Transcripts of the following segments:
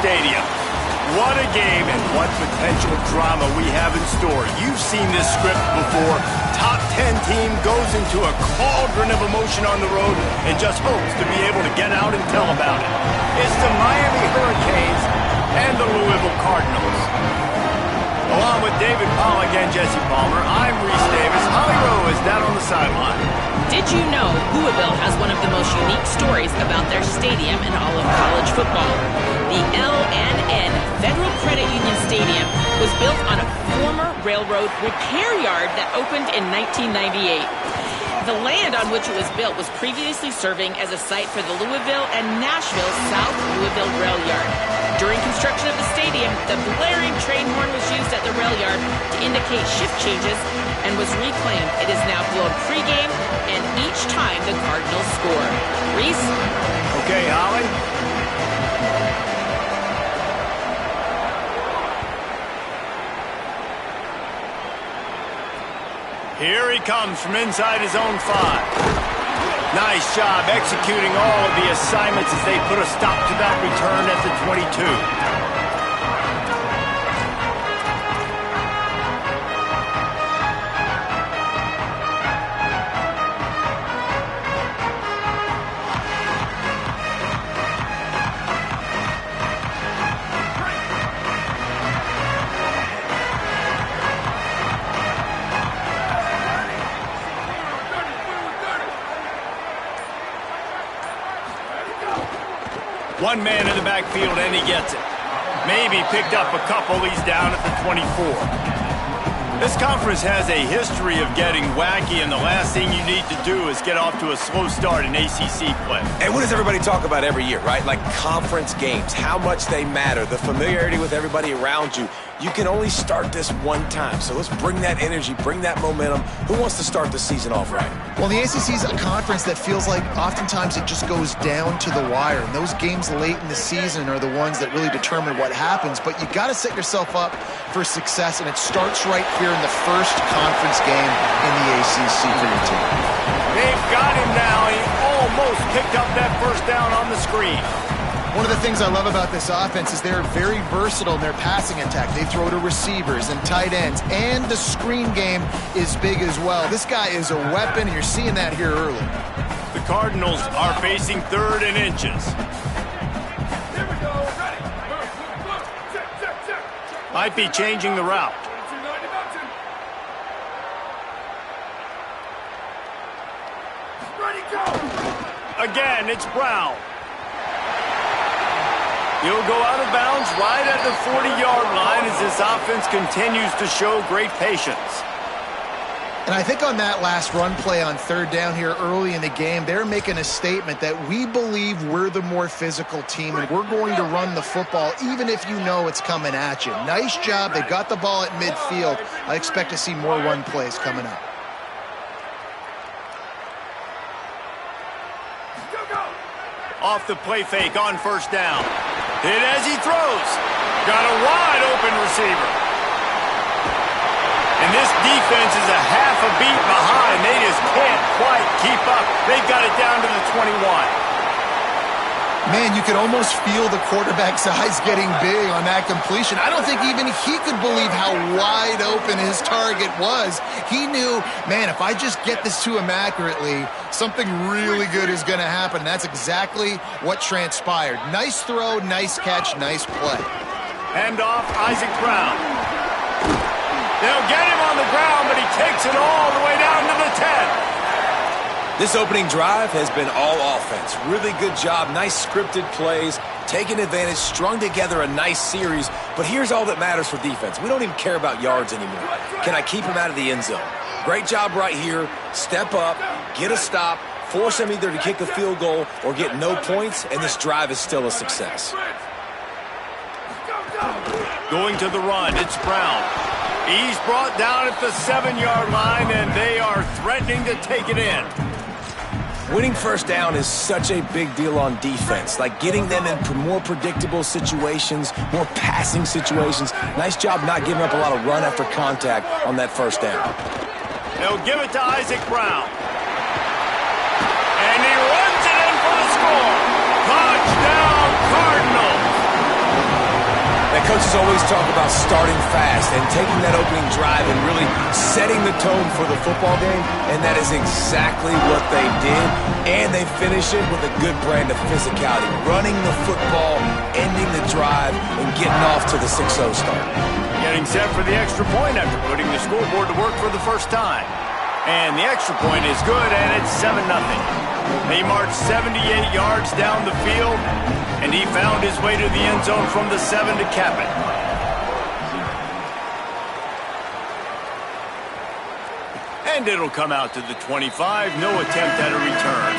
Stadium. What a game and what potential drama we have in store. You've seen this script before. Top 10 team goes into a cauldron of emotion on the road and just hopes to be able to get out and tell about it. It's the Miami Hurricanes and the Louisville Cardinals. Along with David Pollack and Jesse Palmer, I'm Reese Davis. Holly Rowe is down on the sideline. Did you know Louisville has one of the most unique stories about their stadium in all of college football? The L&N Federal Credit Union Stadium was built on a former railroad repair yard that opened in 1998. The land on which it was built was previously serving as a site for the Louisville and Nashville South Louisville Rail Yard. During construction of the stadium, the blaring train horn was used at the rail yard to indicate shift changes and was reclaimed. It is now blown pregame and each time the Cardinals score. Reese? Okay, Holly. Here he comes from inside his own 5. Nice job executing all of the assignments as they put a stop to that return at the 22. One man in the backfield, and he gets it. Maybe picked up a couple. He's down at the 24. This conference has a history of getting wacky, and the last thing you need to do is get off to a slow start in ACC play. And what does everybody talk about every year, right? Like conference games, how much they matter, the familiarity with everybody around you. You can only start this one time, so let's bring that energy, bring that momentum. Who wants to start the season off right? Well, the ACC is a conference that feels like oftentimes it just goes down to the wire, and those games late in the season are the ones that really determine what happens, but you got to set yourself up for success, and it starts right here in the first conference game in the ACC for your team. They've got him now. He almost picked up that first down on the screen. One of the things I love about this offense is they're very versatile in their passing attack. They throw to receivers and tight ends, and the screen game is big as well. This guy is a weapon, and you're seeing that here early. The Cardinals are facing 3rd and inches. Might be changing the route. Again, it's Brown. He'll go out of bounds right at the 40-yard line as this offense continues to show great patience. And I think on that last run play on 3rd down here early in the game, they're making a statement that we believe we're the more physical team and we're going to run the football even if you know it's coming at you. Nice job. They got the ball at midfield. I expect to see more run plays coming up. Off the play fake on 1st down. Hit as he throws. Got a wide open receiver. And this defense is a half a beat behind. They just can't quite keep up. They got it down to the 21. Man, you could almost feel the quarterback's eyes getting big on that completion. I don't think even he could believe how wide open his target was. He knew, man, if I just get this to him accurately, something really good is going to happen. That's exactly what transpired. Nice throw, nice catch, nice play. Hand off, Isaac Brown. They'll get him on the ground, but he takes it all the way down to the 10. This opening drive has been all offense. Really good job, nice scripted plays, taking advantage, strung together a nice series. But here's all that matters for defense. We don't even care about yards anymore. Can I keep him out of the end zone? Great job right here. Step up, get a stop, force him either to kick a field goal or get no points, and this drive is still a success. Going to the run, it's Brown. He's brought down at the 7-yard line, and they are threatening to take it in. Winning 1st down is such a big deal on defense, like getting them in more predictable situations, more passing situations. Nice job not giving up a lot of run after contact on that 1st down. They'll give it to Isaac Brown. And he runs it in for the score. Touchdown, Cardinals. Yeah, coaches always talk about starting fast and taking that opening drive and really setting the tone for the football game, and that is exactly what they did, and they finish it with a good brand of physicality, running the football, ending the drive, and getting off to the 6-0 start. Getting set for the extra point after putting the scoreboard to work for the first time. And the extra point is good, and it's 7-0. He marched 78 yards down the field, and he found his way to the end zone from the 7 to cap it. And it'll come out to the 25. No attempt at a return.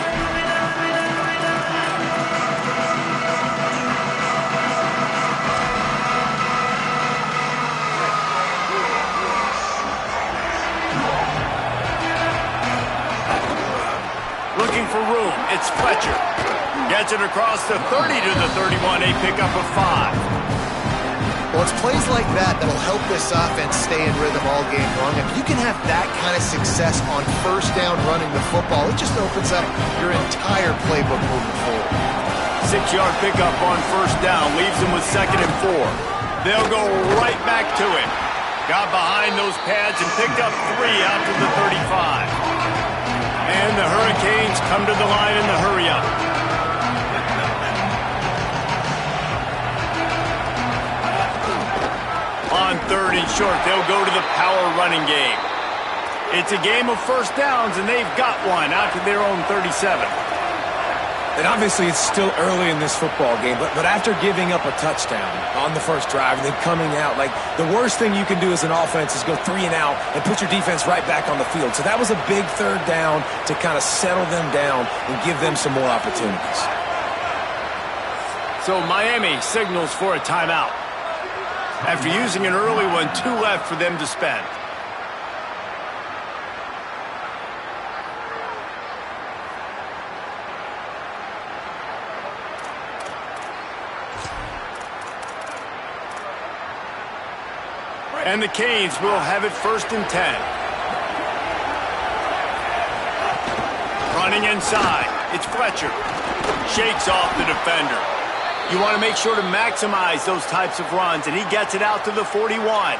Looking for room, it's Fletcher. Gets it across the 30 to the 31, a pickup of 5. Well, it's plays like that that'll help this offense stay in rhythm all game long. If you can have that kind of success on first down running the football, it just opens up your entire playbook moving forward. 6-yard pickup on first down, leaves him with 2nd and 4. They'll go right back to it. Got behind those pads and picked up 3 out to the 35. And the Hurricanes come to the line in the hurry-up. On 3rd and short, they'll go to the power running game. It's a game of first downs, and they've got one out to their own 37. And obviously it's still early in this football game, but after giving up a touchdown on the first drive and then coming out, like, the worst thing you can do as an offense is go 3 and out and put your defense right back on the field. So that was a big 3rd down to kind of settle them down and give them some more opportunities. So Miami signals for a timeout. After using an early one, 2 left for them to spend. And the Canes will have it 1st and 10. Running inside, it's Fletcher. Shakes off the defender. You want to make sure to maximize those types of runs, and he gets it out to the 41.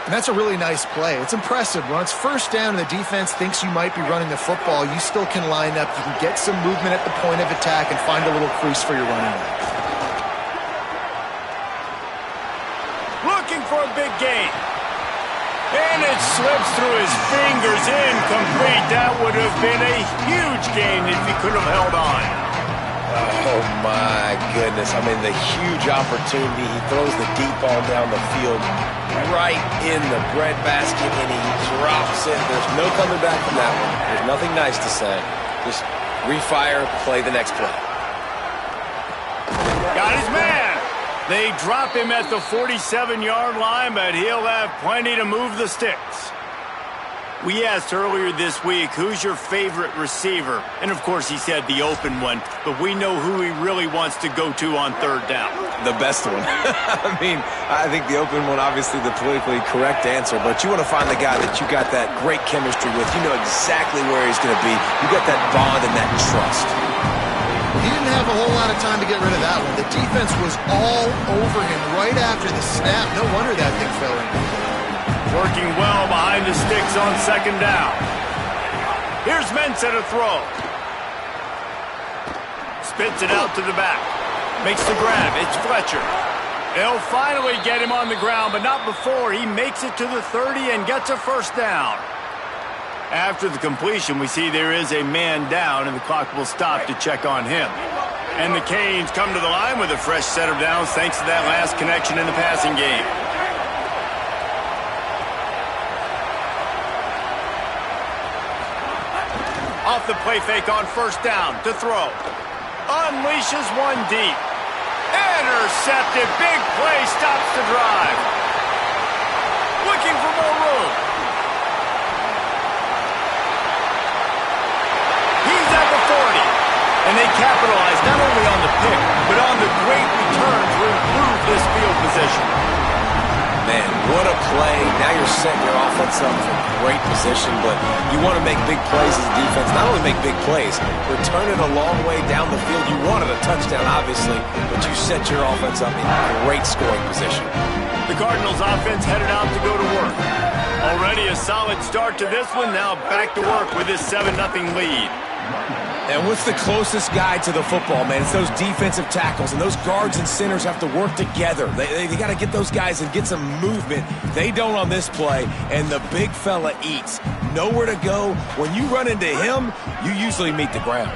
And that's a really nice play. It's impressive. When it's first down and the defense thinks you might be running the football, you still can line up. You can get some movement at the point of attack and find a little crease for your running back. Looking for a big gain. And it slips through his fingers, incomplete. That would have been a huge gain if he could have held on. Oh, my goodness. I mean, the huge opportunity. He throws the deep ball down the field right in the breadbasket, and he drops it. There's no coming back from that one. There's nothing nice to say. Just refire, play the next play. Got his man. They drop him at the 47-yard line, but he'll have plenty to move the sticks. We asked earlier this week, who's your favorite receiver? And, of course, he said the open one, but we know who he really wants to go to on 3rd down. The best one. I mean, I think the open one, obviously the politically correct answer, but you want to find the guy that you got that great chemistry with. You know exactly where he's going to be. You got that bond and that trust. He didn't have a whole lot of time to get rid of that one. The defense was all over him right after the snap. No wonder that thing fell in. Working well behind the sticks on 2nd down. Here's Mensah to throw. Spits it out to the back. Makes the grab. It's Fletcher. They'll finally get him on the ground, but not before he makes it to the 30 and gets a 1st down. After the completion, we see there is a man down, and the clock will stop to check on him. And the Canes come to the line with a fresh set of downs thanks to that last connection in the passing game. Off the play fake on 1st down to throw. Unleashes one deep. Intercepted. Big play stops the drive. Looking for more room. He's at the 40. And they capitalize not only on the pick, but on the great return to improve this field position. Man, what a play. Now you're setting your offense up for great position, but you want to make big plays as a defense. Not only make big plays, return it a long way down the field. You wanted a touchdown, obviously, but you set your offense up in great scoring position. The Cardinals offense headed out to go to work. Already a solid start to this one. Now back to work with this 7-0 lead. And what's the closest guy to the football, man? It's those defensive tackles, and those guards and centers have to work together. They got to get those guys and get some movement. They don't on this play, and the big fella eats. Nowhere to go. When you run into him, you usually meet the ground.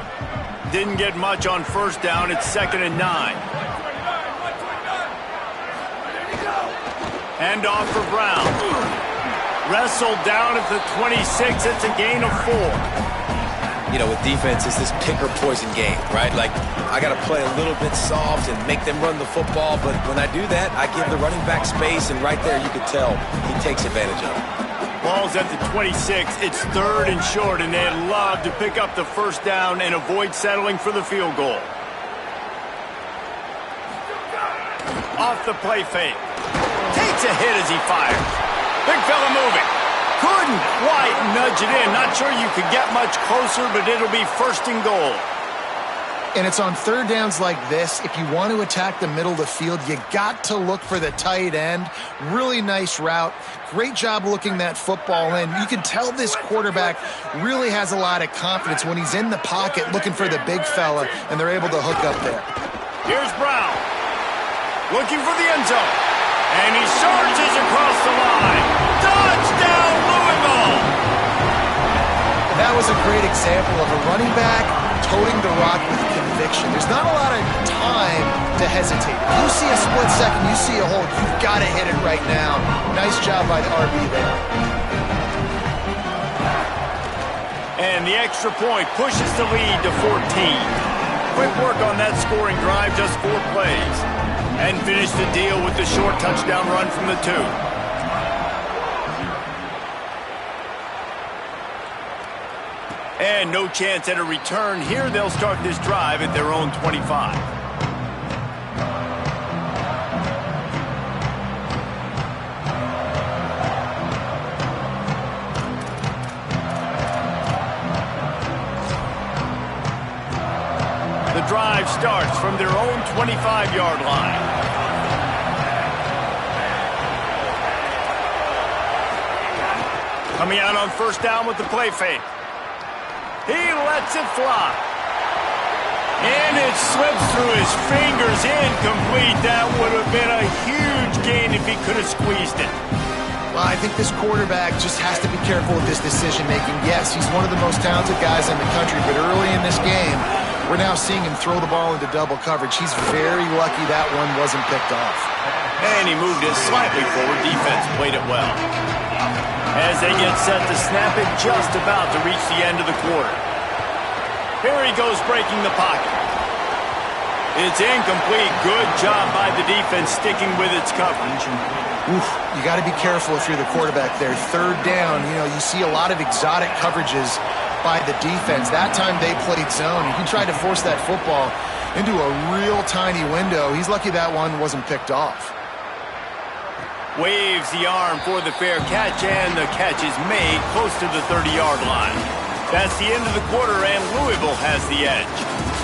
Didn't get much on first down. It's 2nd and 9. Hand off for Brown. Wrestled down at the 26. It's a gain of 4. You know, with defense, it's this pick or poison game, right? Like, I got to play a little bit soft and make them run the football, but when I do that, I give the running back space, and right there you can tell he takes advantage of it. Ball's at the 26. It's 3rd and short, and they'd love to pick up the first down and avoid settling for the field goal. Off the play fake. Takes a hit as he fires. Big fella moving. Couldn't quite nudge it in. Not sure you could get much closer, but it'll be 1st and goal. And it's on 3rd downs like this. If you want to attack the middle of the field, you got to look for the tight end. Really nice route. Great job looking that football in. You can tell this quarterback really has a lot of confidence when he's in the pocket looking for the big fella, and they're able to hook up there. Here's Brown. Looking for the end zone. And he charges across the line. Touchdown, Louisville! That was a great example of a running back toting the rock with conviction. There's not a lot of time to hesitate. If you see a split second, you see a hole, you've got to hit it right now. Nice job by the RB there. And the extra point pushes the lead to 14. Quick work on that scoring drive, just 4 plays. And finish the deal with the short touchdown run from the 2. And no chance at a return here. They'll start this drive at their own 25. The drive starts from their own 25-yard line. Coming out on first down with the play fake. He lets it fly. And it slips through his fingers, incomplete. That would have been a huge gain if he could have squeezed it. Well, I think this quarterback just has to be careful with this decision-making. Yes, he's one of the most talented guys in the country, but early in this game, we're now seeing him throw the ball into double coverage. He's very lucky that one wasn't picked off. And he moved it slightly forward. Defense played it well. As they get set to snap it, just about to reach the end of the quarter. Here he goes breaking the pocket. It's incomplete. Good job by the defense sticking with its coverage. Oof, you got to be careful if you're the quarterback there. 3rd down, you know, you see a lot of exotic coverages by the defense. That time they played zone. He tried to force that football into a real tiny window. He's lucky that one wasn't picked off. Waves the arm for the fair catch, and the catch is made close to the 30-yard line. That's the end of the quarter, and Louisville has the edge.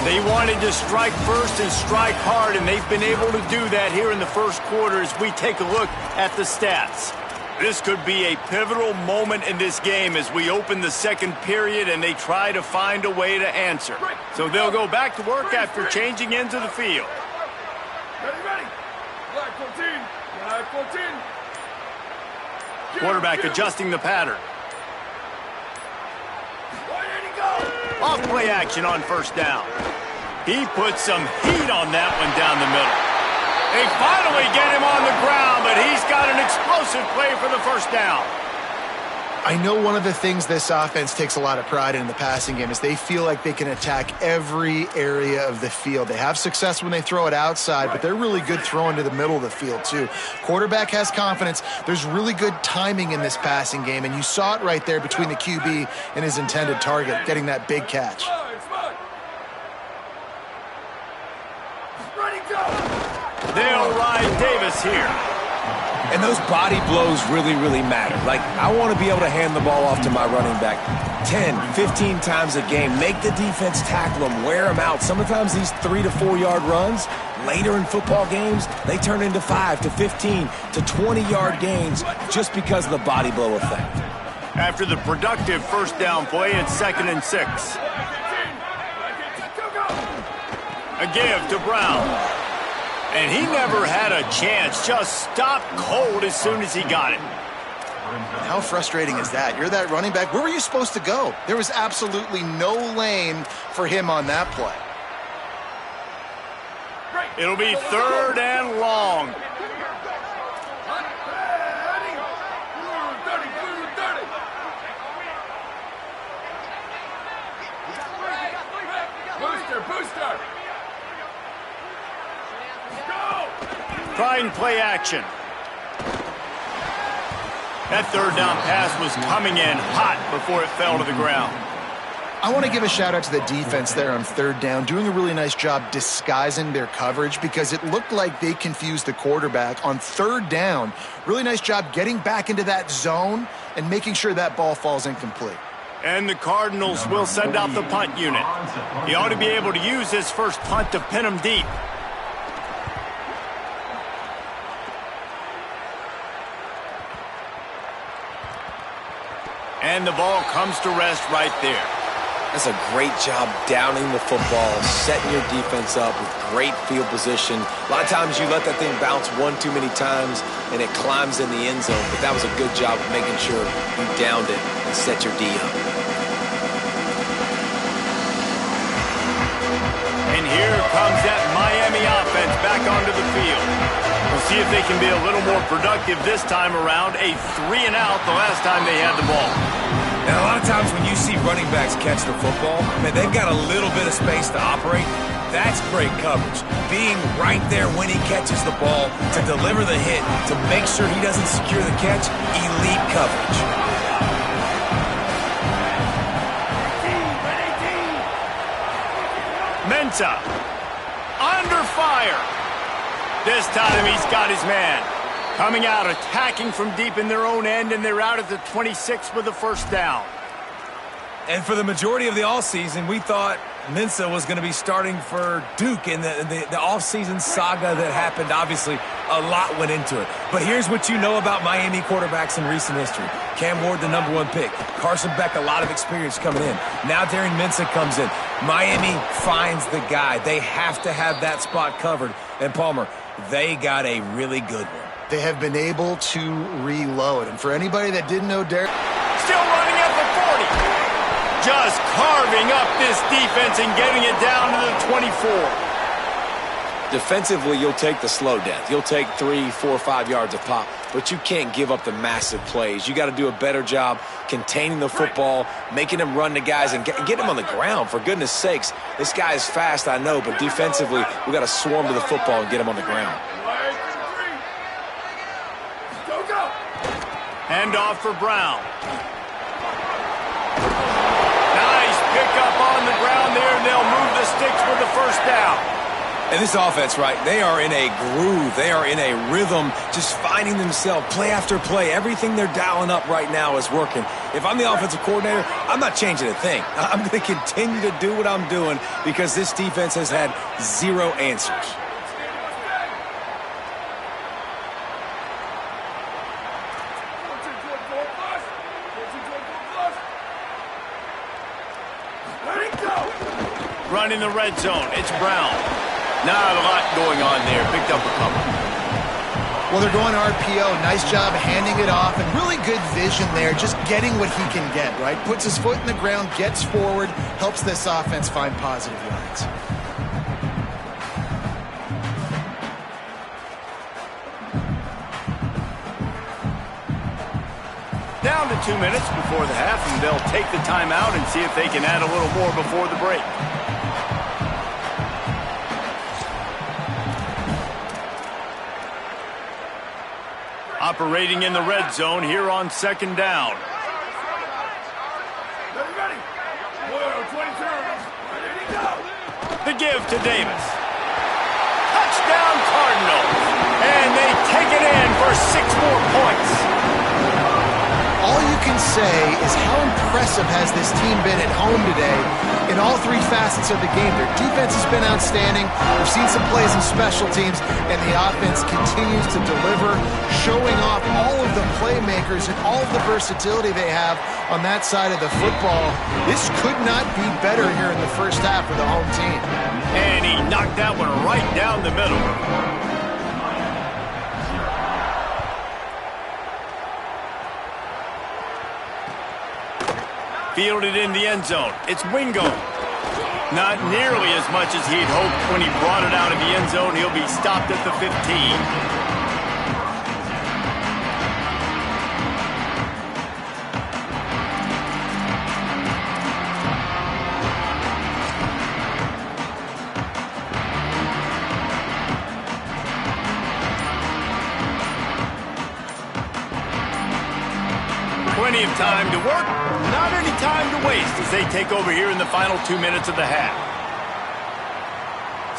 They wanted to strike first and strike hard, and they've been able to do that here in the first quarter as we take a look at the stats. This could be a pivotal moment in this game as we open the 2nd period and they try to find a way to answer. So they'll go back to work after changing into the field. Ready. Black 14. Black 14. Quarterback adjusting the pattern. Off play action on first down. He put some heat on that one down the middle. They finally get him on the ground, but he's got an explosive play for the first down. I know one of the things this offense takes a lot of pride in the passing game is they feel like they can attack every area of the field. They have success when they throw it outside, but they're really good throwing to the middle of the field too. Quarterback has confidence. There's really good timing in this passing game, and you saw it right there between the QB and his intended target, getting that big catch. They'll ride Davis here. And those body blows really, really matter. Like, I want to be able to hand the ball off to my running back 10, 15 times a game. Make the defense tackle them, wear them out. Sometimes these 3 to 4 yard runs, later in football games, they turn into 5 to 15 to 20 yard gains just because of the body blow effect. After the productive first down play, it's 2nd and 6. A give to Brown. And he never had a chance. Just stopped cold as soon as he got it. How frustrating is that? You're that running back. Where were you supposed to go? There was absolutely no lane for him on that play. It'll be 3rd and long. Booster. Trying play action. That 3rd down pass was coming in hot before it fell to the ground. I want to give a shout out to the defense there on 3rd down, doing a really nice job disguising their coverage because it looked like they confused the quarterback on 3rd down. Really nice job getting back into that zone and making sure that ball falls incomplete. And the Cardinals will send out the punt unit. He ought to be able to use his first punt to pin him deep. And the ball comes to rest right there. That's a great job downing the football, setting your defense up with great field position. A lot of times you let that thing bounce one too many times and it climbs in the end zone, but that was a good job of making sure you downed it and set your D up. And here comes that Miami offense back onto the field. We'll see if they can be a little more productive this time around. A 3 and out the last time they had the ball. And a lot of times when you see running backs catch the football, man, they've got a little bit of space to operate. That's great coverage. Being right there when he catches the ball to deliver the hit, to make sure he doesn't secure the catch, elite coverage. Mensah under fire. This time he's got his man. Coming out, attacking from deep in their own end, and they're out at the 26 with the first down. And for the majority of the offseason, we thought Mensah was going to be starting for Duke in the offseason saga that happened. Obviously, a lot went into it. But here's what you know about Miami quarterbacks in recent history. Cam Ward, the #1 pick. Carson Beck, a lot of experience coming in. Now Darren Mensah comes in. Miami finds the guy. They have to have that spot covered. And Palmer, they got a really good one. They have been able to reload. And for anybody that didn't know Derek... Still running at the 40. Just carving up this defense and getting it down to the 24. Defensively, you'll take the slow death. You'll take 3, 4, 5 yards a pop, but you can't give up the massive plays. You got to do a better job containing the football, making them run the guys, and get them on the ground. For goodness sakes, this guy is fast, I know, but defensively, we got to swarm to the football and get him on the ground. Hand off for Brown. Nice pickup on the ground there, and they'll move the sticks with the first down. And this offense, right, they are in a groove. They are in a rhythm, just finding themselves play after play. Everything they're dialing up right now is working. If I'm the offensive coordinator, I'm not changing a thing. I'm going to continue to do what I'm doing because this defense has had zero answers. Running the red zone, it's Brown. Not a lot going on there. Picked up a couple. Well, they're going RPO. Nice job handing it off, and really good vision there, just getting what he can get, right? Puts his foot in the ground, gets forward, helps this offense find positive yards. Down to 2 minutes before the half, and they'll take the timeout and see if they can add a little more before the break. Operating in the red zone here on second down. Ready? 22. Ready to go. The give to Davis. Touchdown Cardinals. And they take it in for 6 more points. All you can say is how impressive has this team been at home today in all 3 facets of the game. Their defense has been outstanding. We've seen some plays in special teams, and the offense continues to deliver, showing off all of the playmakers and all of the versatility they have on that side of the football. This could not be better here in the first half for the home team. And he knocked that one right down the middle. Fielded in the end zone. It's Wingo. Not nearly as much as he'd hoped when he brought it out of the end zone. He'll be stopped at the 15. Plenty of time to work, not any time to waste as they take over here in the final 2 minutes of the half.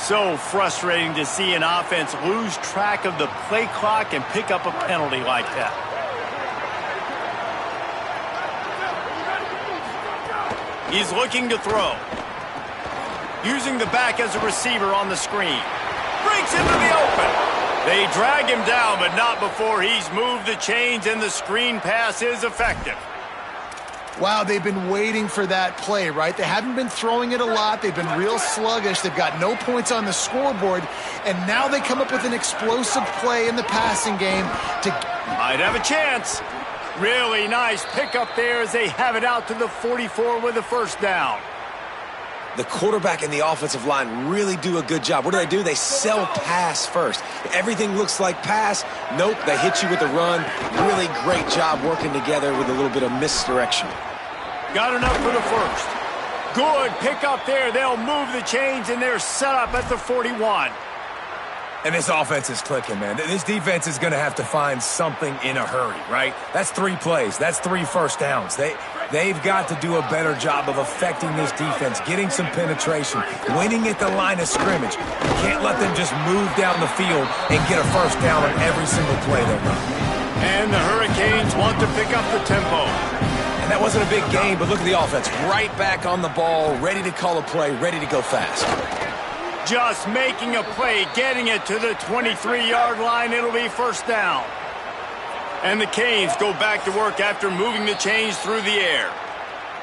So frustrating to see an offense lose track of the play clock and pick up a penalty like that. He's looking to throw. Using the back as a receiver on the screen. Breaks into the open. They drag him down, but not before he's moved the chains, and the screen pass is effective. Wow, they've been waiting for that play, right? They haven't been throwing it a lot. They've been real sluggish. They've got no points on the scoreboard, and now they come up with an explosive play in the passing game to... Might have a chance. Really nice pickup there as they have it out to the 44 with a first down. The quarterback and the offensive line really do a good job. What do? They sell pass first. Everything looks like pass. Nope, they hit you with the run. Really great job working together with a little bit of misdirection. Got enough for the first. Good pickup there. They'll move the chains, and they're set up at the 41. And this offense is clicking, man. This defense is going to have to find something in a hurry, right? That's 3 plays. That's 3 first downs. They've got to do a better job of affecting this defense, getting some penetration, winning at the line of scrimmage. You can't let them just move down the field and get a first down on every single play they run. And the Hurricanes want to pick up the tempo. And that wasn't a big game, but look at the offense. Right back on the ball, ready to call a play, ready to go fast. Just making a play, getting it to the 23-yard line. It'll be first down. And the Canes go back to work after moving the chains through the air.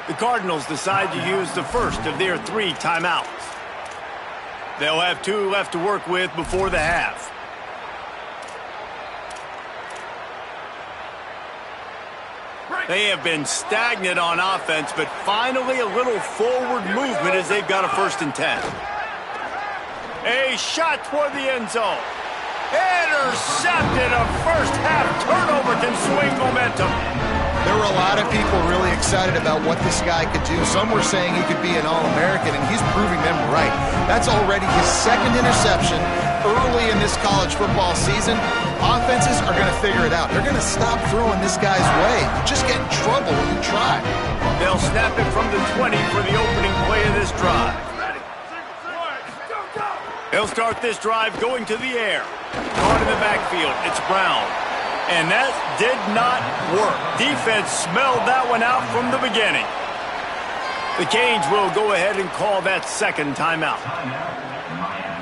The Cardinals decide to use the first of their 3 timeouts. They'll have 2 left to work with before the half. They have been stagnant on offense, but finally a little forward movement as they've got a 1st and 10. A shot toward the end zone. Intercepted. A first-half turnover can swing momentum. There were a lot of people really excited about what this guy could do. Some were saying he could be an All-American, and he's proving them right. That's already his 2nd interception early in this college football season. Offenses are going to figure it out. They're going to stop throwing this guy's way. You just get in trouble when you try. They'll snap it from the 20 for the opening play of this drive. They'll start this drive going to the air. Caught in the backfield. It's Brown. And that did not work. Defense smelled that one out from the beginning. The Canes will go ahead and call that 2nd timeout.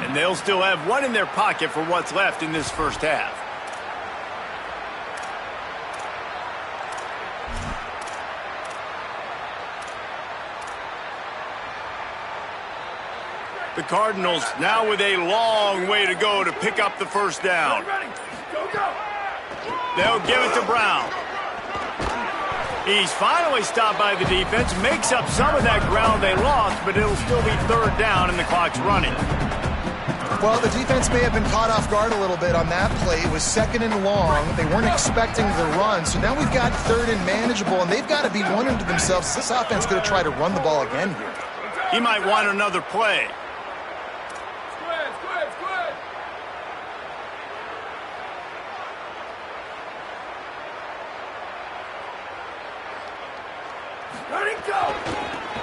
And they'll still have 1 in their pocket for what's left in this first half. The Cardinals now with a long way to go to pick up the first down. They'll give it to Brown. He's finally stopped by the defense, makes up some of that ground they lost, but it'll still be 3rd down and the clock's running. Well, the defense may have been caught off guard a little bit on that play. It was 2nd and long. They weren't expecting the run, so now we've got 3rd and manageable, and they've got to be wondering to themselves, this offense going to try to run the ball again here? He might want another play.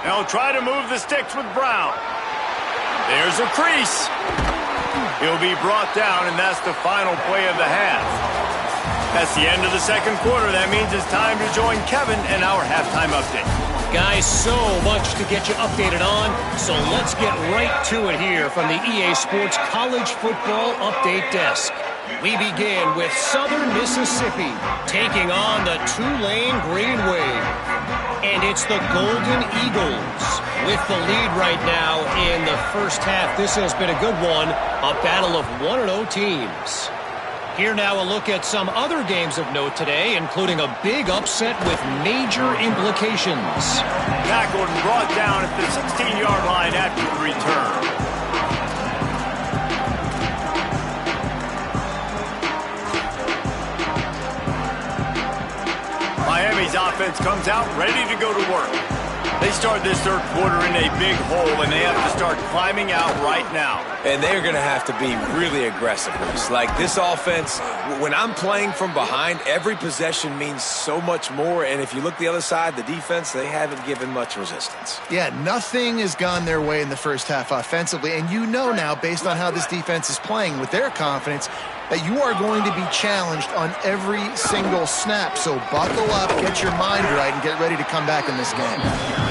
They'll try to move the sticks with Brown. There's a crease. He'll be brought down, and that's the final play of the half. That's the end of the second quarter. That means it's time to join Kevin and our halftime update. Guys, so much to get you updated on, so let's get right to it here from the EA Sports College Football Update Desk. We begin with Southern Mississippi taking on the Tulane Green Wave. And it's the Golden Eagles with the lead right now in the first half. This has been a good one, a battle of 1-0 teams. Here now a look at some other games of note today, including a big upset with major implications. Tackled and brought down at the 16-yard line after the return. Miami's offense comes out ready to go to work. They start this third quarter in a big hole, and they have to start climbing out right now. And they're going to have to be really aggressive. Like this offense, when I'm playing from behind, every possession means so much more. And if you look the other side, the defense, they haven't given much resistance. Yeah, nothing has gone their way in the first half offensively. And you know now, based on how this defense is playing with their confidence, that you are going to be challenged on every single snap. So buckle up, get your mind right, and get ready to come back in this game.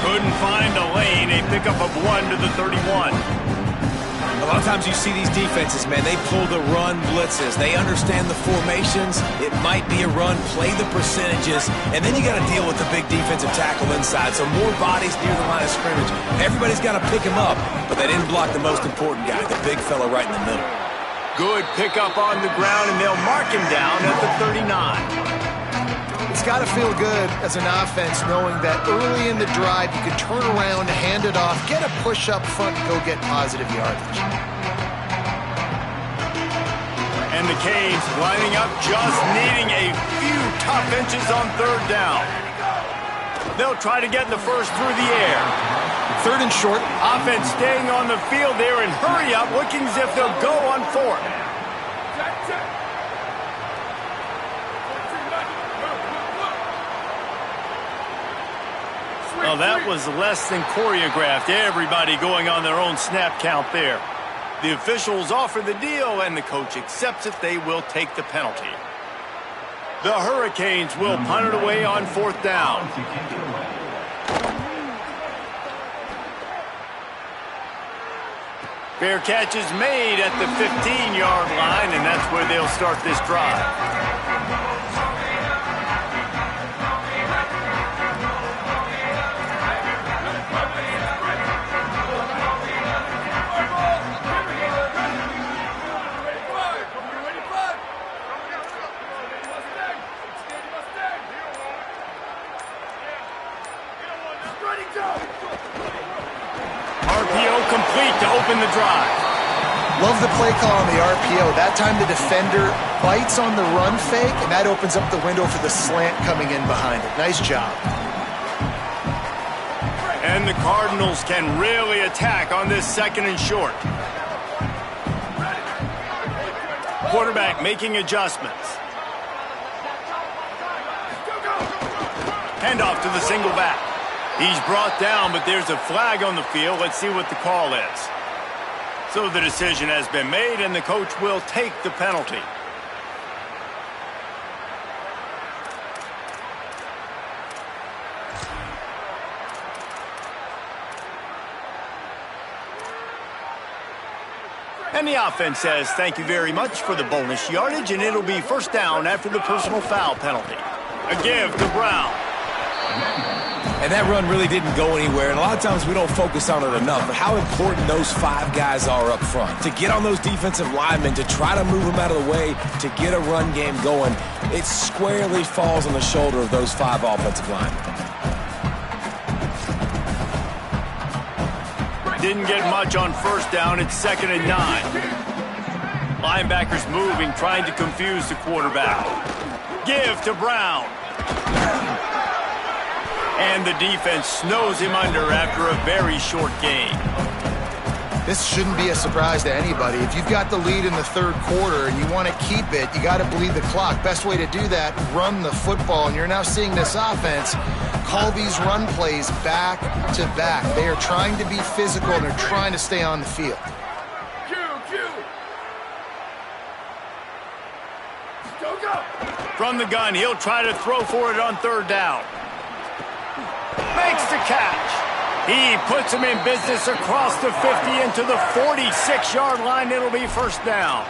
Couldn't find a lane. A pickup of 1 to the 31. A lot of times you see these defenses, man, they pull the run blitzes. They understand the formations. It might be a run, play the percentages, and then you got to deal with the big defensive tackle inside. So more bodies near the line of scrimmage. Everybody's got to pick him up, but they didn't block the most important guy, the big fella right in the middle. Good pickup on the ground, and they'll mark him down at the 39. It's got to feel good as an offense knowing that early in the drive you can turn around, hand it off, get a push up front, and go get positive yardage. And the Canes lining up, just needing a few tough inches on third down. They'll try to get the first through the air. Third and short. Offense staying on the field there and hurry up, looking as if they'll go on fourth. Well, that was less than choreographed. Everybody going on their own snap count there. The officials offer the deal, and the coach accepts it. They will take the penalty. The Hurricanes will punt it away on fourth down. Fair catch is made at the 15-yard line, and that's where they'll start this drive. RPO complete to open the drive. Love the play call on the RPO. That time the defender bites on the run fake, and that opens up the window for the slant coming in behind it. Nice job. And the Cardinals can really attack on this second and short. Quarterback making adjustments. Handoff to the single back. He's brought down, but there's a flag on the field. Let's see what the call is. So the decision has been made, and the coach will take the penalty. And the offense says thank you very much for the bonus yardage, and it'll be first down after the personal foul penalty. A give to Brown. And that run really didn't go anywhere, and a lot of times we don't focus on it enough, but how important those five guys are up front. To get on those defensive linemen, to try to move them out of the way, to get a run game going, it squarely falls on the shoulder of those five offensive linemen. Didn't get much on first down. It's 2nd and 9. Linebackers moving, trying to confuse the quarterback. Give to Brown. And the defense snows him under after a very short gain. This shouldn't be a surprise to anybody. If you've got the lead in the third quarter and you want to keep it, you got to bleed the clock. Best way to do that, run the football. And you're now seeing this offense call these run plays back to back. They are trying to be physical, and they're trying to stay on the field. Go, go. From the gun, he'll try to throw for it on third down. Makes the catch. He puts him in business across the 50 into the 46-yard line. It'll be first down.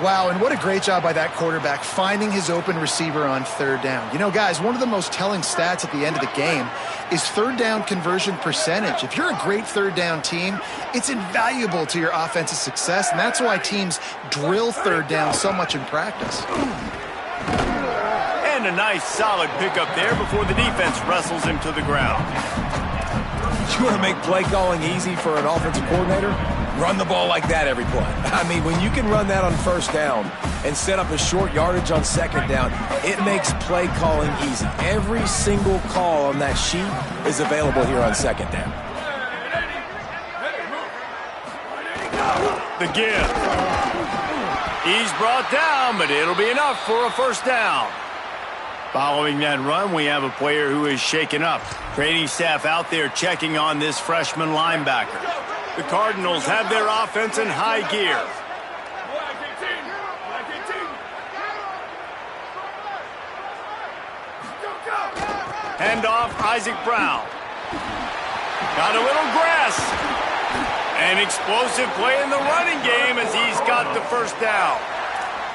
Wow, and what a great job by that quarterback finding his open receiver on third down. You know, guys, one of the most telling stats at the end of the game is third down conversion percentage. If you're a great third down team, it's invaluable to your offensive success, and that's why teams drill third down so much in practice. And a nice solid pickup there before the defense wrestles him to the ground. You want to make play calling easy for an offensive coordinator? Run the ball like that every play. I mean, when you can run that on first down and set up a short yardage on second down, it makes play calling easy. Every single call on that sheet is available here on second down. The give. He's brought down, but it'll be enough for a first down. Following that run, we have a player who is shaken up. Training staff out there checking on this freshman linebacker. The Cardinals have their offense in high gear. Handoff, Isaac Brown. Got a little grass. An explosive play in the running game as he's got the first down.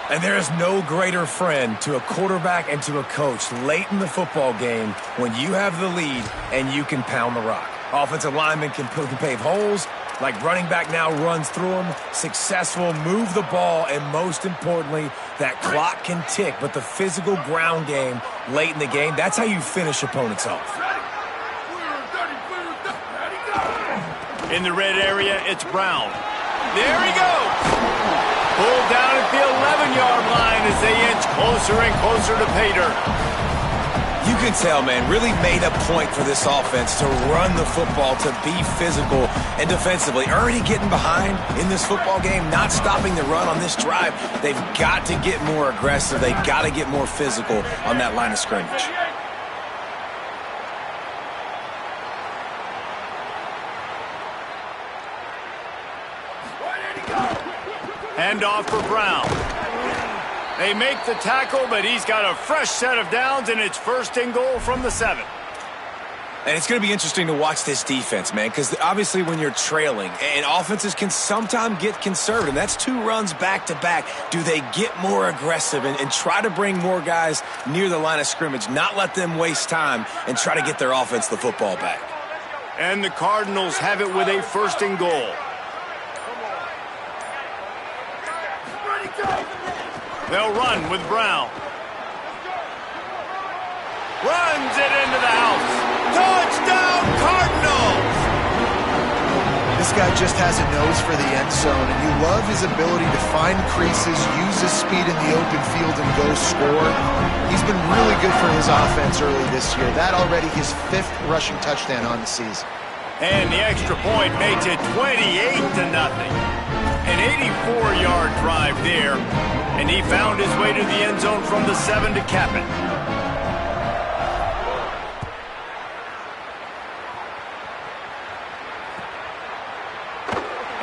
And there is no greater friend to a quarterback and to a coach late in the football game when you have the lead and you can pound the rock. Offensive linemen can pave holes, like running back now runs through them, successful, move the ball, and most importantly, that clock can tick. But the physical ground game late in the game, that's how you finish opponents off. In the red area, it's Brown. There he goes. Pulled down at the 11-yard line as they inch closer and closer to pay dirt. You can tell, man, really made a point for this offense to run the football, to be physical and defensively. Already getting behind in this football game, not stopping the run on this drive. They've got to get more aggressive. They've got to get more physical on that line of scrimmage. Handoff for Brown. They make the tackle, but he's got a fresh set of downs, and it's first and goal from the 7. And it's going to be interesting to watch this defense, man, because obviously when you're trailing, and offenses can sometimes get conservative. That's 2 runs back-to-back. Do they get more aggressive and try to bring more guys near the line of scrimmage, not let them waste time, and try to get their offense the football back? And the Cardinals have it with a first and goal. They'll run with Brown. Runs it into the house. Touchdown, Cardinals! This guy just has a nose for the end zone, and you love his ability to find creases, use his speed in the open field, and go score. He's been really good for his offense early this year. That already his 5th rushing touchdown on the season. And the extra point makes it 28-0. An 84-yard drive there, and he found his way to the end zone from the 7 to cap it.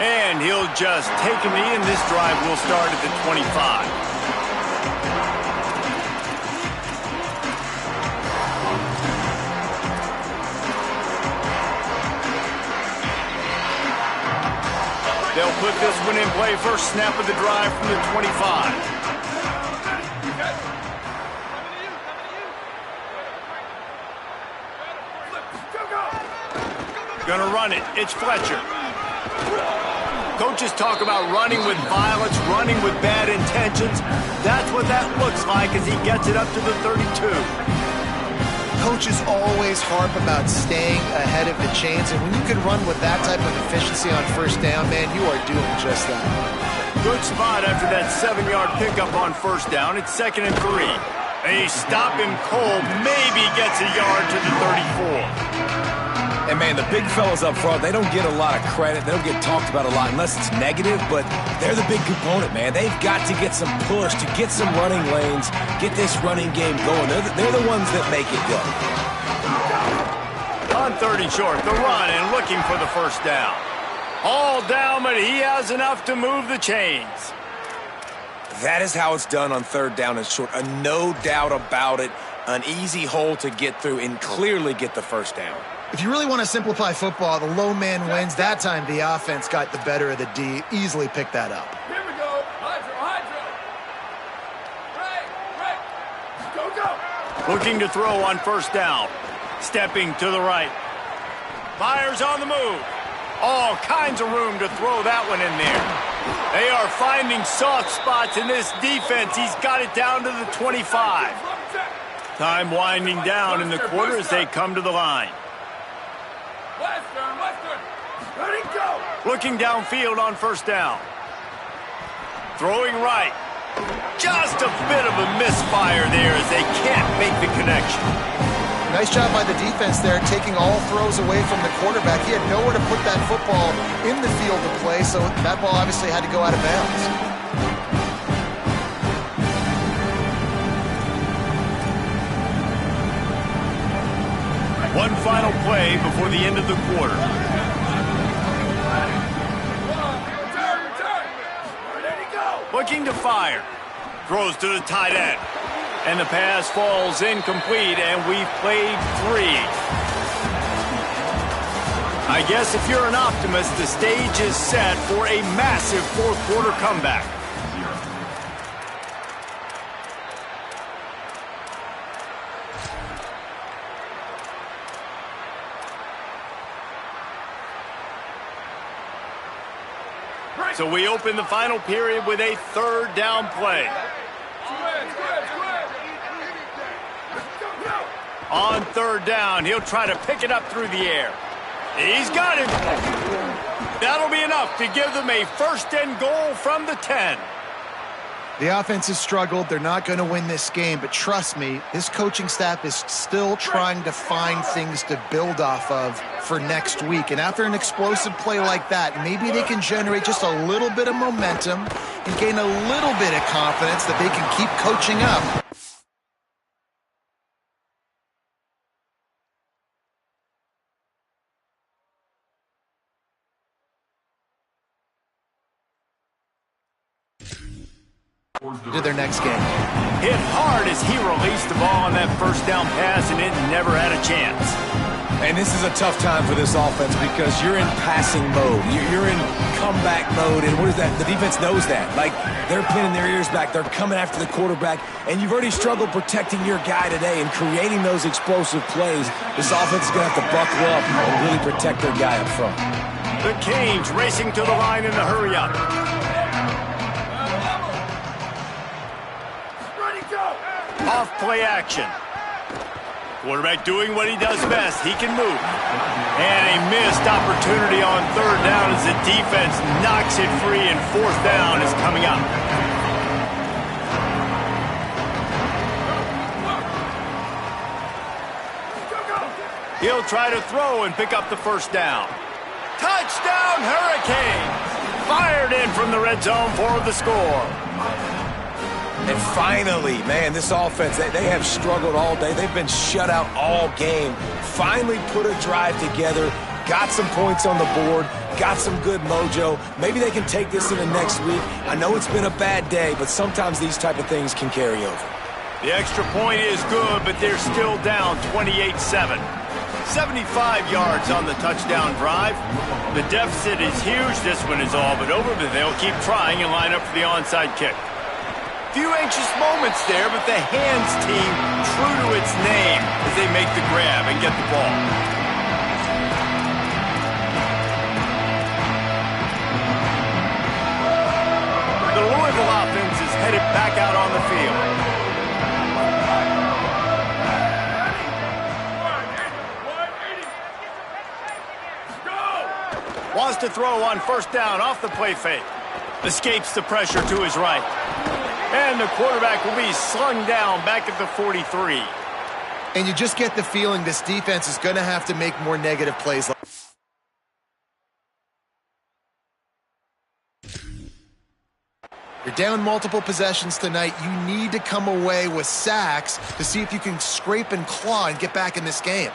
And he'll just take a knee, and this drive will start at the 25. They'll put this one in play. First snap of the drive from the 25. Gonna run it. It's Fletcher. Coaches talk about running with violence, running with bad intentions. That's what that looks like as he gets it up to the 32. Coaches always harp about staying ahead of the chains, and when you can run with that type of efficiency on first down, man, you are doing just that. Good spot after that 7-yard pickup on first down. It's 2nd and 3. They stop him cold, maybe gets a yard to the 34. And, man, the big fellas up front, they don't get a lot of credit. They don't get talked about a lot unless it's negative, but they're the big component, man. They've got to get some push, to get some running lanes, get this running game going. They're the ones that make it go. On 30 short, the run and looking for the first down. All down, but he has enough to move the chains. That is how it's done on third down and short. No doubt about it. An easy hole to get through and clearly get the first down. If you really want to simplify football, the low man wins. That time the offense got the better of the D. Easily picked that up. Here we go. Hydro. Right. Go. Looking to throw on first down. Stepping to the right. Fires on the move. All kinds of room to throw that one in there. They are finding soft spots in this defense. He's got it down to the 25. Time winding down in the quarter as they come to the line. Western. Ready, go. Looking downfield on first down. Throwing right. Just a bit of a misfire there as they can't make the connection. Nice job by the defense there, taking all throws away from the quarterback. He had nowhere to put that football in the field to play, so that ball obviously had to go out of bounds. One final play before the end of the quarter. Ready, go. Looking to fire. Throws to the tight end. And the pass falls incomplete, and we've played 3. I guess if you're an optimist, the stage is set for a massive fourth-quarter comeback. So we open the final period with a third down play. On third down, he'll try to pick it up through the air. He's got it. That'll be enough to give them a first and goal from the 10. The offense has struggled. They're not going to win this game, but trust me, this coaching staff is still trying to find things to build off of for next week. And after an explosive play like that, maybe they can generate just a little bit of momentum and gain a little bit of confidence that they can keep coaching up. To their next game. Hit hard as he released the ball on that first down pass, and it never had a chance. And this is a tough time for this offense because you're in passing mode. You're in comeback mode, and what is that? The defense knows that. Like, they're pinning their ears back. They're coming after the quarterback, and you've already struggled protecting your guy today and creating those explosive plays. This offense is going to have to buckle up and really protect their guy up front. The Canes racing to the line in a hurry-up. Off play action. Quarterback doing what he does best. He can move. And a missed opportunity on third down as the defense knocks it free, and fourth down is coming up. He'll try to throw and pick up the first down. Touchdown, Hurricane! Fired in from the red zone for the score. And finally, man, this offense, they have struggled all day. They've been shut out all game. Finally put a drive together, got some points on the board, got some good mojo. Maybe they can take this into next week. I know it's been a bad day, but sometimes these type of things can carry over. The extra point is good, but they're still down 28-7. 75 yards on the touchdown drive. The deficit is huge. This one is all but over, but they'll keep trying and line up for the onside kick. Few anxious moments there, but the hands team true to its name as they make the grab and get the ball. The Louisville offense is headed back out on the field. Wants to throw on first down off the play fake. Escapes the pressure to his right. And the quarterback will be slung down back at the 43. And you just get the feeling this defense is going to have to make more negative plays. You're down multiple possessions tonight. You need to come away with sacks to see if you can scrape and claw and get back in this game.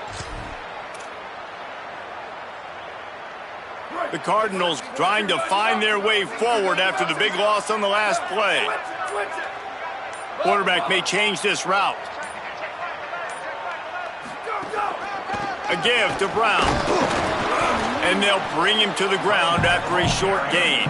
The Cardinals trying to find their way forward after the big loss on the last play. Quarterback may change this route. A give to Brown. And they'll bring him to the ground after a short gain.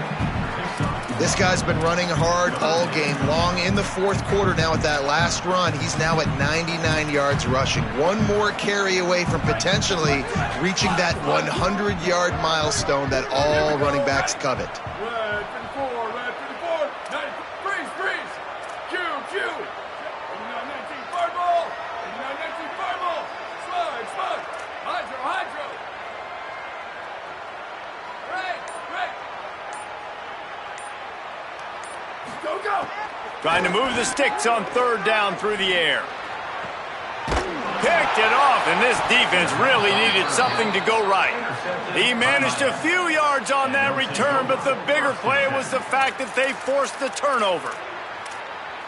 This guy's been running hard all game long. In the fourth quarter now with that last run, he's now at 99 yards rushing. One more carry away from potentially reaching that 100-yard milestone that all running backs covet. Red 54, 90, freeze. Q. 89-19, fireball. 89-19, fireball. Slide. Hydro. Right. Go. Trying to move the sticks on third down through the air. Picked it off, and this defense really needed something to go right. He managed a few yards on that return, but the bigger play was the fact that they forced the turnover.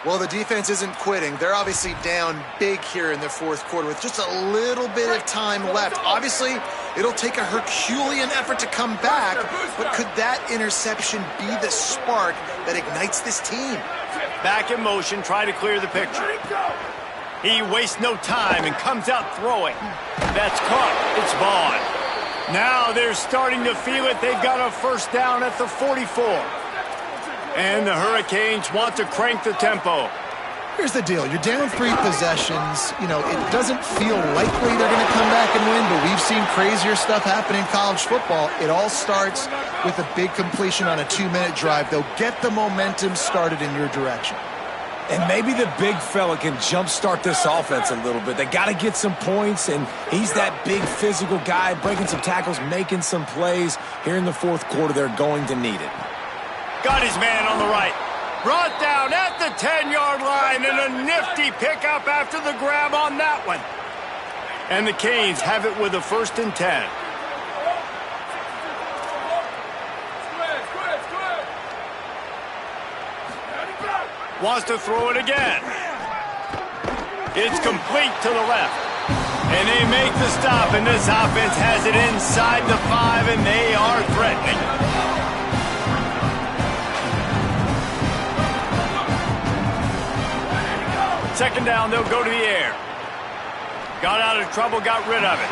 Well, the defense isn't quitting. They're obviously down big here in the fourth quarter with just a little bit of time left. Obviously, it'll take a Herculean effort to come back, but could that interception be the spark that ignites this team? Back in motion, try to clear the picture. He wastes no time and comes out throwing. That's caught. It's Vaughn. Now they're starting to feel it. They've got a first down at the 44. And the Hurricanes want to crank the tempo. Here's the deal. You're down 3 possessions. You know, it doesn't feel likely they're going to come back and win, but we've seen crazier stuff happen in college football. It all starts with a big completion on a 2-minute drive. They'll get the momentum started in your direction. And maybe the big fella can jumpstart this offense a little bit. They got to get some points, and he's that big physical guy, breaking some tackles, making some plays. Here in the fourth quarter, they're going to need it. Got his man on the right. Brought down at the 10-yard line, and a nifty pickup after the grab on that one. And the Canes have it with a 1st and 10. Wants to throw it again. It's complete to the left. And they make the stop, and this offense has it inside the 5, and they are threatening. Second down, they'll go to the air. Got out of trouble, got rid of it.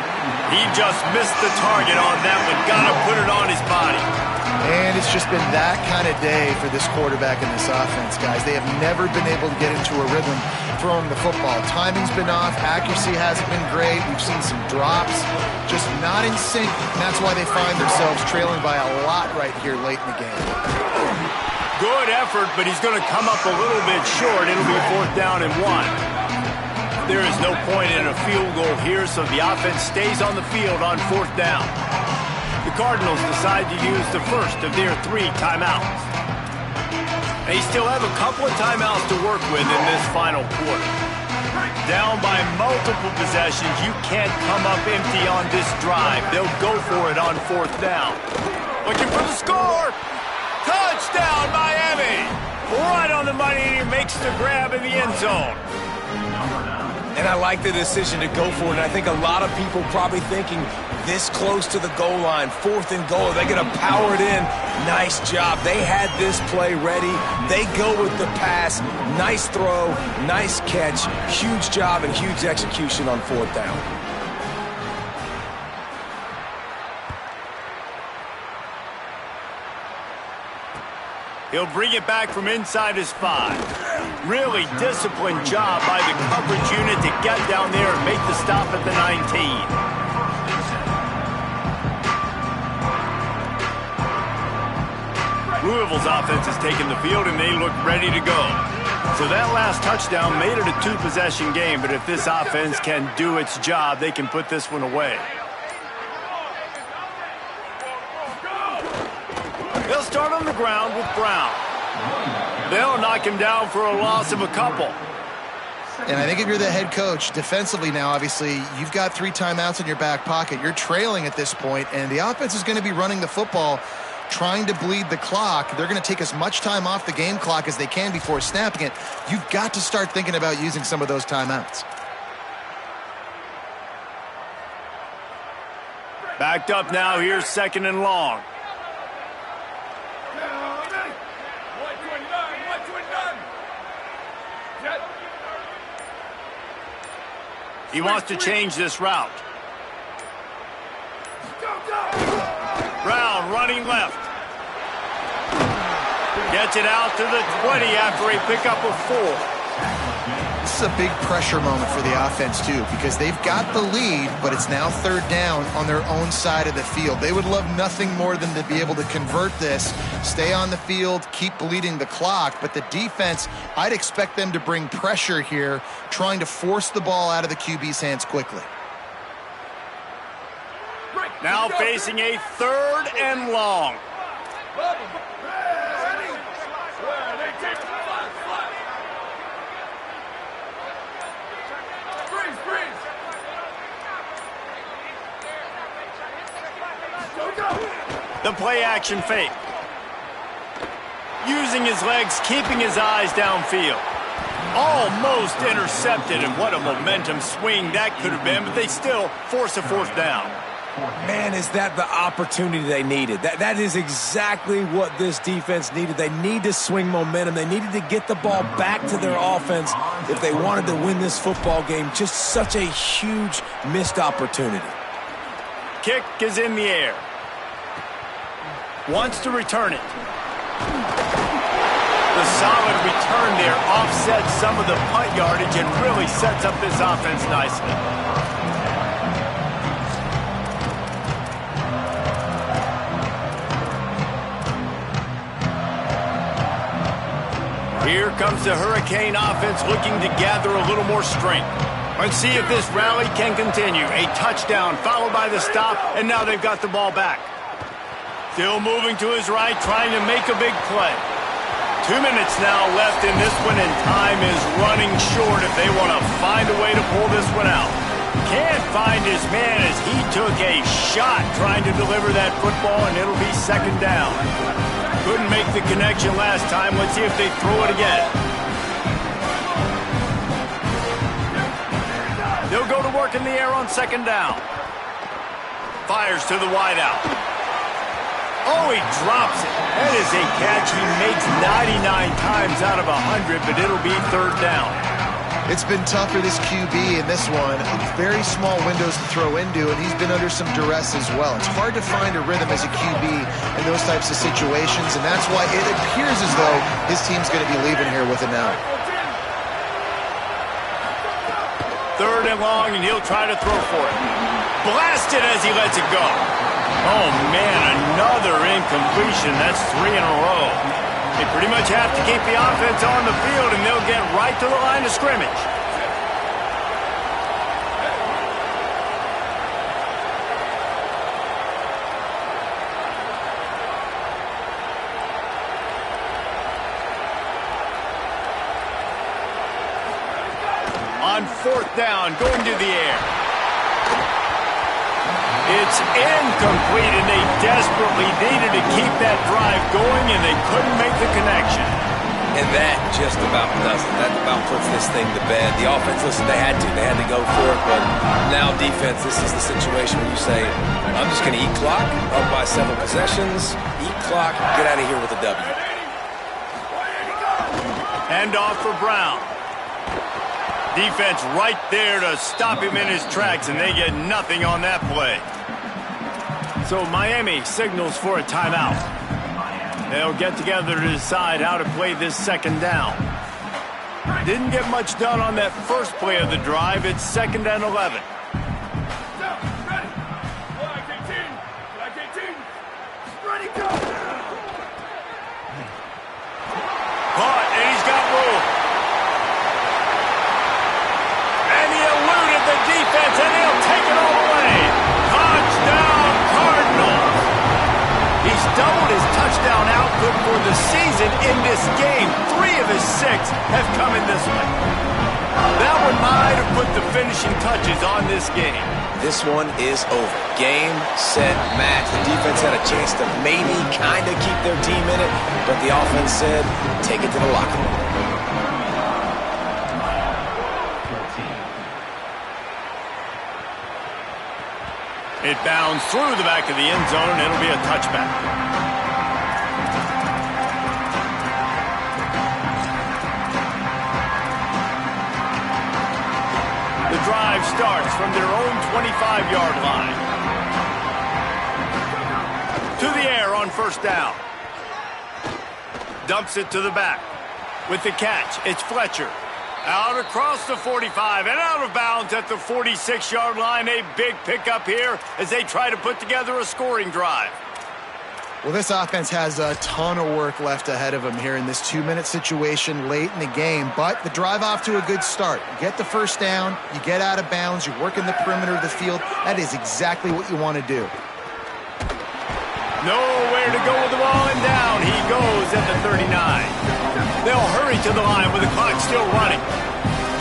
He just missed the target on that one. Got to put it on his body. And it's just been that kind of day for this quarterback and this offense, guys. They have never been able to get into a rhythm throwing the football. Timing's been off. Accuracy hasn't been great. We've seen some drops. Just not in sync. And that's why they find themselves trailing by a lot right here late in the game. Good effort, but he's going to come up a little bit short. It'll be 4th down and 1. There is no point in a field goal here, so the offense stays on the field on 4th down. The Cardinals decide to use the first of their 3 timeouts. They still have a couple of timeouts to work with in this final quarter. Down by multiple possessions, you can't come up empty on this drive. They'll go for it on 4th down. Looking for the score! Touchdown, Miami! Right on the money, and he makes the grab in the end zone. And I like the decision to go for it. And I think a lot of people probably thinking this close to the goal line, 4th and goal, they're going to power it in. Nice job. They had this play ready. They go with the pass. Nice throw, nice catch. Huge job and huge execution on 4th down. He'll bring it back from inside his 5. Really disciplined job by the coverage unit to get down there and make the stop at the 19. Louisville's offense has taken the field, and they look ready to go. So that last touchdown made it a 2-possession game, but if this offense can do its job, they can put this one away. They'll start on the ground with Brown. They'll knock him down for a loss of a couple. And I think if you're the head coach, defensively now, obviously, you've got 3 timeouts in your back pocket. You're trailing at this point, and the offense is going to be running the football, trying to bleed the clock. They're going to take as much time off the game clock as they can before snapping it. You've got to start thinking about using some of those timeouts. Backed up now, here's 2nd and long. He wants to change this route. Brown running left. Gets it out to the 20 after a pickup of 4. This is a big pressure moment for the offense, too, because they've got the lead, but it's now 3rd down on their own side of the field. They would love nothing more than to be able to convert this, stay on the field, keep bleeding the clock, but the defense, I'd expect them to bring pressure here, trying to force the ball out of the QB's hands quickly. Now facing a 3rd and long. The play action fake. Using his legs, keeping his eyes downfield. Almost intercepted, and what a momentum swing that could have been, but they still force a 4th down. Man, is that the opportunity they needed. That is exactly what this defense needed. They need to swing momentum. They needed to get the ball back to their offense if they wanted to win this football game. Just such a huge missed opportunity. Kick is in the air. Wants to return it. The solid return there offsets some of the punt yardage and really sets up this offense nicely. Here comes the Hurricane offense looking to gather a little more strength. Let's see if this rally can continue. A touchdown followed by the stop, and now they've got the ball back. Still moving to his right, trying to make a big play. 2 minutes now left in this one, and time is running short if they want to find a way to pull this one out. Can't find his man as he took a shot trying to deliver that football, and it'll be 2nd down. Couldn't make the connection last time. Let's see if they throw it again. They'll go to work in the air on 2nd down. Fires to the wideout. Oh, he drops it. That is a catch he makes 99 times out of 100, but it'll be 3rd down. It's been tough for this QB in this one. Very small windows to throw into, and he's been under some duress as well. It's hard to find a rhythm as a QB in those types of situations, and that's why it appears as though his team's going to be leaving here with it now. 3rd and long, and he'll try to throw for it. Blasted as he lets it go. Oh, man, another incompletion. That's 3 in a row. They pretty much have to keep the offense on the field, and they'll get right to the line of scrimmage. On 4th down, going to the air. It's incomplete, and they desperately needed to keep that drive going, and they couldn't make the connection. And that just about does it. That about puts this thing to bed. The offense, listen, they had to go for it, but now defense, this is the situation where you say, I'm just going to eat clock, up by several possessions, eat clock, get out of here with a W. Hand off for Brown. Defense right there to stop him in his tracks, and they get nothing on that play. So Miami signals for a timeout. They'll get together to decide how to play this 2nd down. Didn't get much done on that first play of the drive. It's 2nd and 11. Caught, and he's got room. And he eluded the defense, and he'll take it all away. Touchdown, Cardinals. He's doubled his touchdown output for the season in this game. 3 of his 6 have come in this one. That one might have put the finishing touches on this game. This one is over. Game, set, match. The defense had a chance to maybe kind of keep their team in it, but the offense said, take it to the locker room. It bounds through the back of the end zone, and it'll be a touchback. The drive starts from their own 25-yard line. To the air on first down. Dumps it to the back. With the catch, it's Fletcher. Out across the 45 and out of bounds at the 46-yard line. A big pickup here as they try to put together a scoring drive. Well, this offense has a ton of work left ahead of them here in this 2-minute situation late in the game, but the drive off to a good start. You get the first down, you get out of bounds, you work in the perimeter of the field. That is exactly what you want to do. Nowhere to go with the ball, and down he goes at the 39. They'll hurry to the line with the clock still running.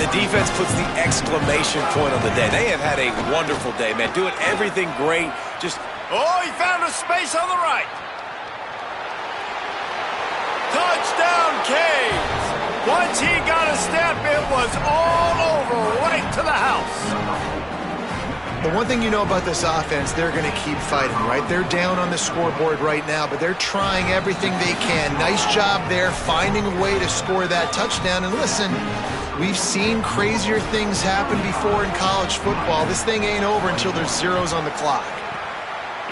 The defense puts the exclamation point on the day. They have had a wonderful day, man. Doing everything great. Oh, he found a space on the right. Touchdown, Canes. Once he got a step, it was all over, right to the house. The one thing you know about this offense, they're going to keep fighting, right? They're down on the scoreboard right now, but they're trying everything they can. Nice job there, finding a way to score that touchdown. And listen, we've seen crazier things happen before in college football. This thing ain't over until there's zeros on the clock.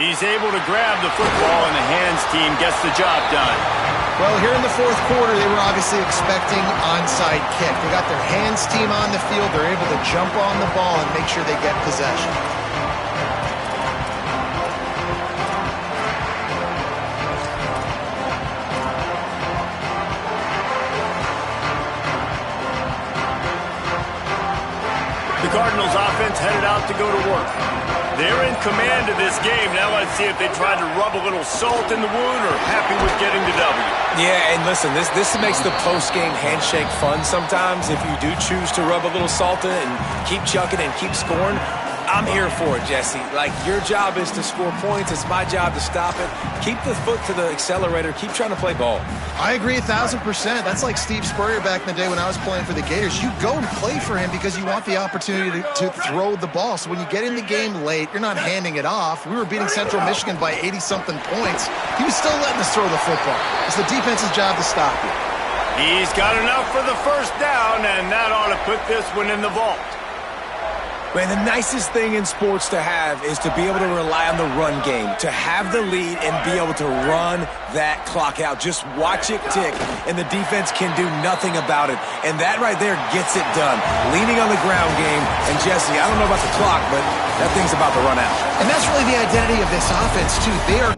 He's able to grab the football, and the hands team gets the job done. Well, here in the fourth quarter, they were obviously expecting onside kick. They got their hands team on the field. They're able to jump on the ball and make sure they get possession. The Cardinals offense headed out to go to work. They're in command of this game. Now let's see if they try to rub a little salt in the wound or happy with getting the W. Yeah, and listen, this makes the post-game handshake fun sometimes. If you do choose to rub a little salt in and keep chucking and keep scoring, I'm here for it, Jesse. Like, your job is to score points. It's my job to stop it. Keep the foot to the accelerator. Keep trying to play ball. I agree 1,000%. That's like Steve Spurrier back in the day when I was playing for the Gators. You go and play for him because you want the opportunity to throw the ball. So when you get in the game late, you're not handing it off. We were beating Central Michigan by 80-something points. He was still letting us throw the football. It's the defense's job to stop you. He's got enough for the first down, and that ought to put this one in the vault. Man, the nicest thing in sports to have is to be able to rely on the run game, to have the lead and be able to run that clock out. Just watch it tick, and the defense can do nothing about it. And that right there gets it done. Leaning on the ground game. And, Jesse, I don't know about the clock, but that thing's about to run out. And that's really the identity of this offense, too. They are